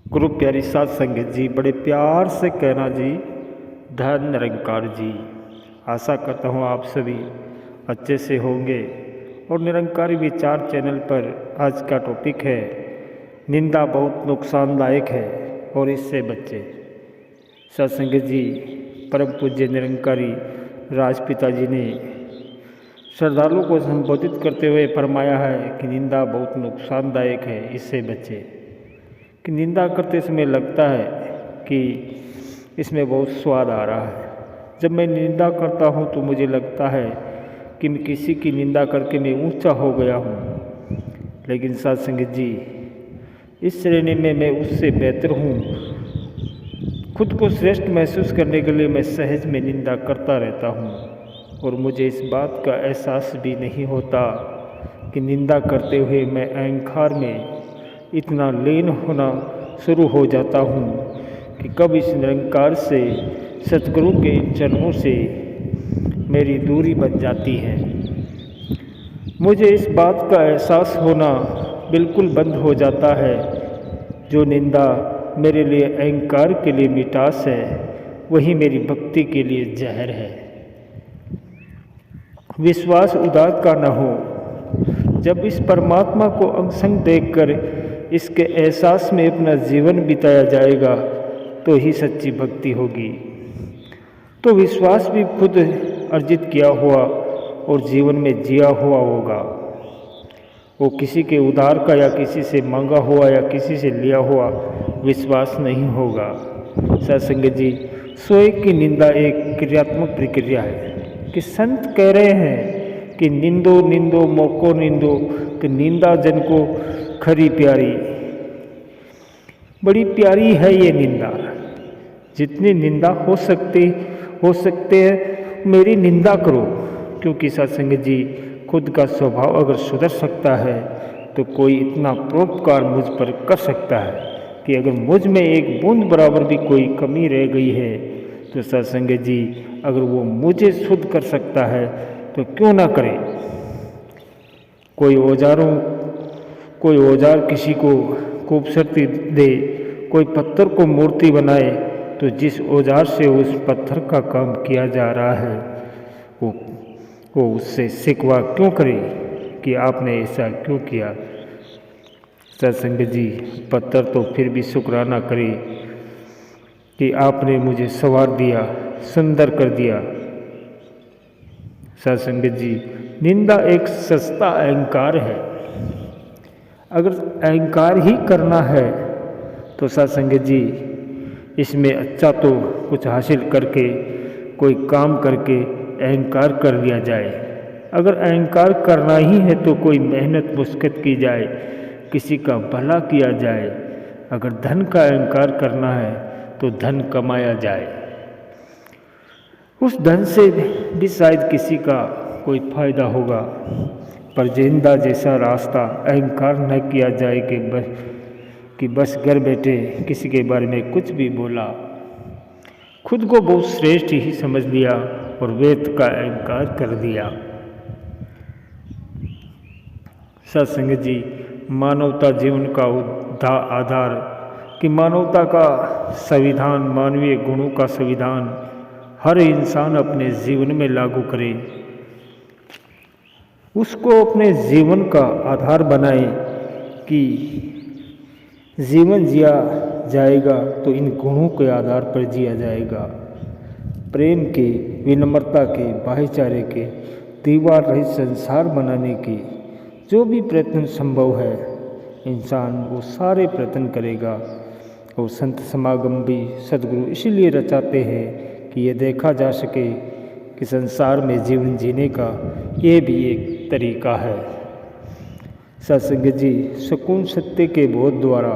गुरु प्यारी साध संगत जी, बड़े प्यार से कहना जी, धन निरंकार जी। आशा करता हूँ आप सभी अच्छे से होंगे। और निरंकारी विचार चैनल पर आज का टॉपिक है, निंदा बहुत नुकसानदायक है और इससे बचे। साध संगत जी, परम पूज्य निरंकारी राजपिता जी ने श्रद्धालुओं को संबोधित करते हुए फरमाया है कि निंदा बहुत नुकसानदायक है, इससे बचे। कि निंदा करते समय लगता है कि इसमें बहुत स्वाद आ रहा है। जब मैं निंदा करता हूँ तो मुझे लगता है कि मैं किसी की निंदा करके मैं ऊंचा हो गया हूँ। लेकिन साध संगत जी, इस श्रेणी में मैं उससे बेहतर हूँ। खुद को श्रेष्ठ महसूस करने के लिए मैं सहज में निंदा करता रहता हूँ और मुझे इस बात का एहसास भी नहीं होता कि निंदा करते हुए मैं अहंकार में इतना लीन होना शुरू हो जाता हूँ कि कब इस निरंकार से, सतगुरु के चरणों से मेरी दूरी बन जाती है। मुझे इस बात का एहसास होना बिल्कुल बंद हो जाता है। जो निंदा मेरे लिए अहंकार के लिए मिठास है, वही मेरी भक्ति के लिए जहर है। विश्वास उदार का न हो। जब इस परमात्मा को अंग-संग देखकर इसके एहसास में अपना जीवन बिताया जाएगा तो ही सच्ची भक्ति होगी। तो विश्वास भी खुद अर्जित किया हुआ और जीवन में जिया हुआ होगा। वो किसी के उधार का या किसी से मांगा हुआ या किसी से लिया हुआ विश्वास नहीं होगा। सत्संगत जी, स्वयं की निंदा एक क्रियात्मक प्रक्रिया है कि संत कह रहे हैं कि निंदो निंदो मोको निंदो, कि निंदा जन को खरी प्यारी। बड़ी प्यारी है ये निंदा। जितनी निंदा हो सकते हैं मेरी निंदा करो, क्योंकि सत्संग जी, खुद का स्वभाव अगर सुधर सकता है तो कोई इतना परोपकार मुझ पर कर सकता है कि अगर मुझ में एक बूंद बराबर भी कोई कमी रह गई है तो सत्संग जी, अगर वो मुझे शुद्ध कर सकता है तो क्यों ना करे। कोई औजार किसी को खूबसूरती दे, कोई पत्थर को मूर्ति बनाए, तो जिस औजार से उस पत्थर का काम किया जा रहा है वो उससे शिकवा क्यों करे कि आपने ऐसा क्यों किया। सत्संग जी, पत्थर तो फिर भी शुक्राना करे कि आपने मुझे संवार दिया, सुंदर कर दिया। सत्संग जी, निंदा एक सस्ता अहंकार है। अगर अहंकार ही करना है तो सत्संग जी, इसमें अच्छा तो कुछ हासिल करके, कोई काम करके अहंकार कर लिया जाए। अगर अहंकार करना ही है तो कोई मेहनत मुश्किल की जाए, किसी का भला किया जाए। अगर धन का अहंकार करना है तो धन कमाया जाए, उस धन से भी शायद किसी का कोई फायदा होगा। पर जिंदा जैसा रास्ता अहंकार न किया जाए कि बस घर बैठे किसी के बारे में कुछ भी बोला, खुद को बहुत श्रेष्ठ ही समझ लिया और वेद का अहंकार कर दिया। सत्संग जी, मानवता जीवन का आधार, कि मानवता का संविधान, मानवीय गुणों का संविधान हर इंसान अपने जीवन में लागू करे, उसको अपने जीवन का आधार बनाए कि जीवन जिया जाएगा तो इन गुणों के आधार पर जिया जाएगा। प्रेम के, विनम्रता के, भाईचारे के, दीवार रहित संसार बनाने के जो भी प्रयत्न संभव है, इंसान वो सारे प्रयत्न करेगा। और संत समागम भी सद्गुरु इसलिए रचाते हैं कि ये देखा जा सके कि संसार में जीवन जीने का ये भी एक तरीका है। सत्संग जी, सुकून सत्य के बोध द्वारा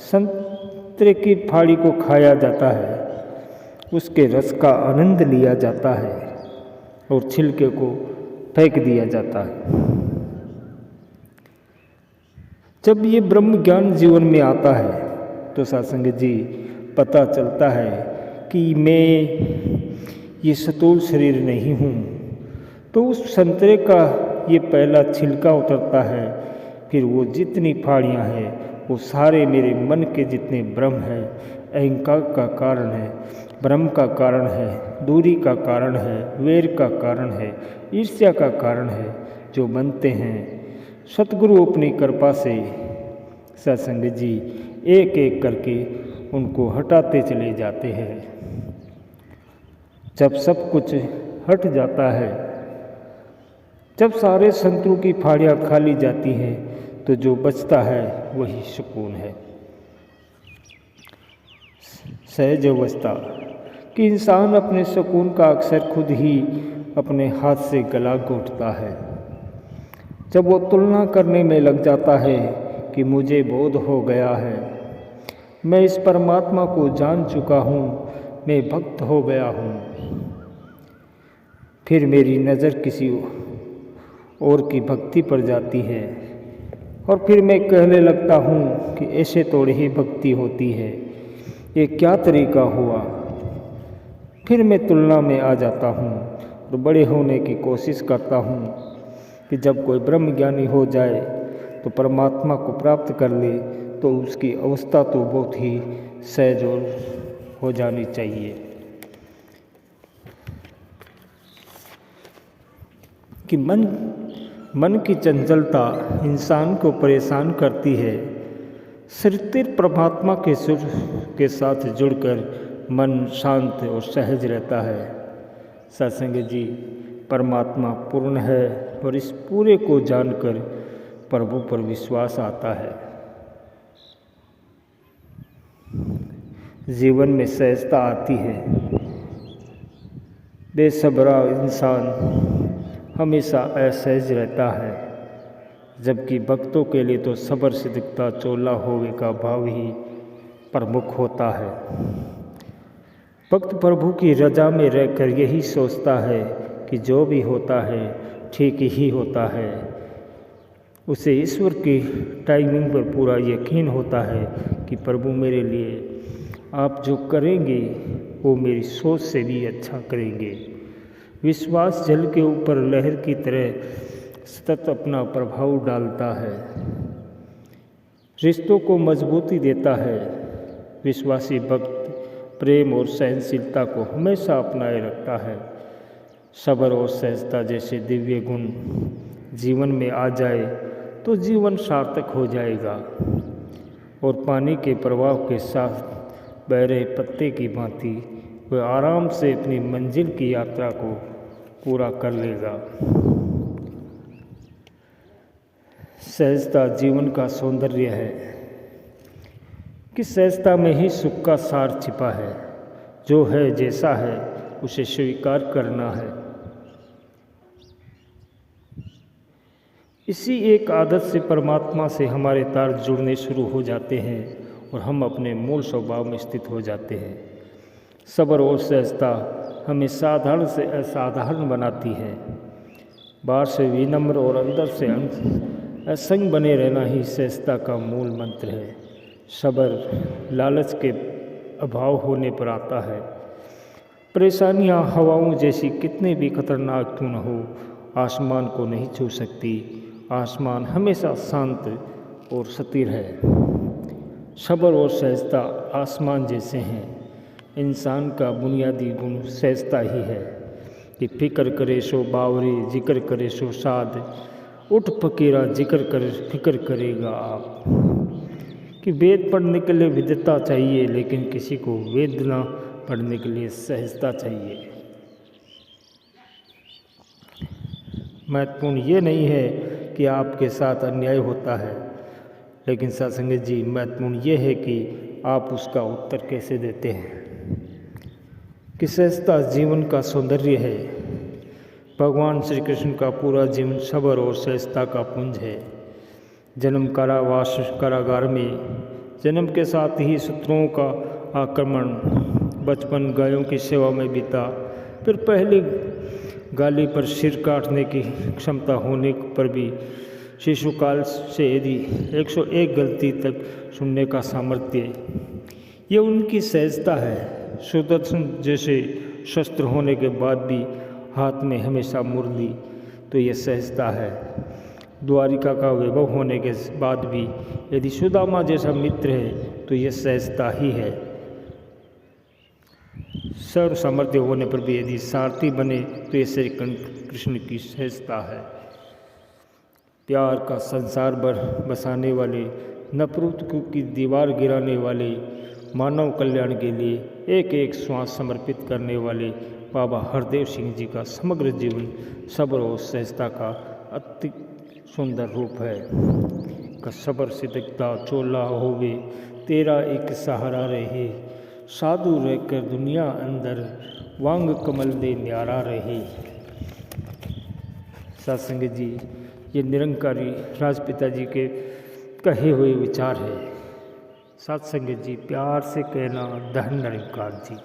संतरे की फाड़ी को खाया जाता है, उसके रस का आनंद लिया जाता है और छिलके को फेंक दिया जाता है। जब ये ब्रह्म ज्ञान जीवन में आता है तो सत्संग जी, पता चलता है कि मैं ये स्थूल शरीर नहीं हूँ। तो उस संतरे का ये पहला छिलका उतरता है, फिर वो जितनी फाड़ियाँ हैं वो सारे मेरे मन के जितने भ्रम हैं, अहंकार का कारण है, भ्रम का कारण है, दूरी का कारण है, वैर का कारण है, ईर्ष्या का कारण है, जो बनते हैं सतगुरु अपनी कृपा से सत्संग जी एक एक करके उनको हटाते चले जाते हैं। जब सब कुछ हट जाता है, जब सारे शत्रु की फाड़ियाँ खाली जाती हैं, तो जो बचता है वही सुकून है। सहज अवस्था कि इंसान अपने सुकून का अक्सर खुद ही अपने हाथ से गला घोंटता है। जब वो तुलना करने में लग जाता है कि मुझे बोध हो गया है, मैं इस परमात्मा को जान चुका हूँ, मैं भक्त हो गया हूँ, फिर मेरी नज़र किसी और की भक्ति पर जाती है और फिर मैं कहने लगता हूँ कि ऐसे थोड़ी ही भक्ति होती है, ये क्या तरीका हुआ। फिर मैं तुलना में आ जाता हूँ और बड़े होने की कोशिश करता हूँ कि जब कोई ब्रह्म ज्ञानी हो जाए तो परमात्मा को प्राप्त कर ले, तो उसकी अवस्था तो बहुत ही सहज हो जानी चाहिए कि मन की चंचलता इंसान को परेशान करती है। स्थिर परमात्मा के सुर के साथ जुड़कर मन शांत और सहज रहता है। सत्संग जी, परमात्मा पूर्ण है और इस पूरे को जानकर प्रभु पर विश्वास आता है। जीवन में सहजता आती है। बेसब्रा इंसान हमेशा असहज रहता है, जबकि भक्तों के लिए तो सब्र सिद्धता चोला होवे का भाव ही प्रमुख होता है। भक्त प्रभु की रजा में रहकर यही सोचता है कि जो भी होता है ठीक ही होता है। उसे ईश्वर की टाइमिंग पर पूरा यकीन होता है कि प्रभु मेरे लिए आप जो करेंगे वो मेरी सोच से भी अच्छा करेंगे। विश्वास जल के ऊपर लहर की तरह सतत अपना प्रभाव डालता है, रिश्तों को मजबूती देता है। विश्वासी भक्त प्रेम और सहनशीलता को हमेशा अपनाए रखता है। सब्र और सहजता जैसे दिव्य गुण जीवन में आ जाए तो जीवन सार्थक हो जाएगा और पानी के प्रवाह के साथ बह रहे पत्ते की भांति वह आराम से अपनी मंजिल की यात्रा को पूरा कर लेगा। सहजता जीवन का सौंदर्य है कि सहजता में ही सुख का सार छिपा है। जो है जैसा है उसे स्वीकार करना है। इसी एक आदत से परमात्मा से हमारे तार जुड़ने शुरू हो जाते हैं और हम अपने मूल स्वभाव में स्थित हो जाते हैं। सब्र और सहजता हमें साधारण से असाधारण बनाती है। बाहर से विनम्र और अंदर से असंग बने रहना ही सहजता का मूल मंत्र है। सब्र लालच के अभाव होने पर आता है। परेशानियां हवाओं जैसी कितने भी खतरनाक क्यों न हो, आसमान को नहीं छू सकती। आसमान हमेशा शांत और स्थिर है। सब्र और सहजता आसमान जैसे हैं। इंसान का बुनियादी गुण सहजता ही है कि फिक्र करे सो बावरी, जिक्र करे सो साध, उठ फकीरा जिक्र करे फिक्र करेगा आप। कि वेद पढ़ने के लिए विद्वता चाहिए, लेकिन किसी को वेद ना पढ़ने के लिए सहजता चाहिए। महत्वपूर्ण ये नहीं है कि आपके साथ अन्याय होता है, लेकिन सत्संग जी महत्वपूर्ण ये है कि आप उसका उत्तर कैसे देते हैं। कि सहजता जीवन का सौंदर्य है। भगवान श्री कृष्ण का पूरा जीवन सब्र और सहजता का पुंज है। जन्म कारावास कारागार में, जन्म के साथ ही शत्रुओं का आक्रमण, बचपन गायों की सेवा में बीता, फिर पहली गाली पर सिर काटने की क्षमता होने पर भी शिशुकाल से यदि 101 गलती तक सुनने का सामर्थ्य, ये उनकी सहजता है। सुदर्शन जैसे शस्त्र होने के बाद भी हाथ में हमेशा मुरली, तो ये सहजता है। द्वारिका का वैभव होने के बाद भी यदि सुदामा जैसा मित्र है तो यह सहजता ही है। सर्व सामर्थ्य होने पर भी यदि सारथी बने तो ये श्री कृष्ण की सहजता है। प्यार का संसार बसाने वाले, नफरत की दीवार गिराने वाले, मानव कल्याण के लिए एक एक श्वास समर्पित करने वाले बाबा हरदेव सिंह जी का समग्र जीवन सब्र और सहजता का अति सुंदर रूप है। का सबर सिद्धता चोला होवे, तेरा एक सहारा रहे, साधु रहकर दुनिया अंदर, वांग कमल दे न्यारा रहे। सत्संग जी, ये निरंकारी राजपिता जी के कहे हुए विचार है। सत्संग जी, प्यार से कहना धन निरंकार जी।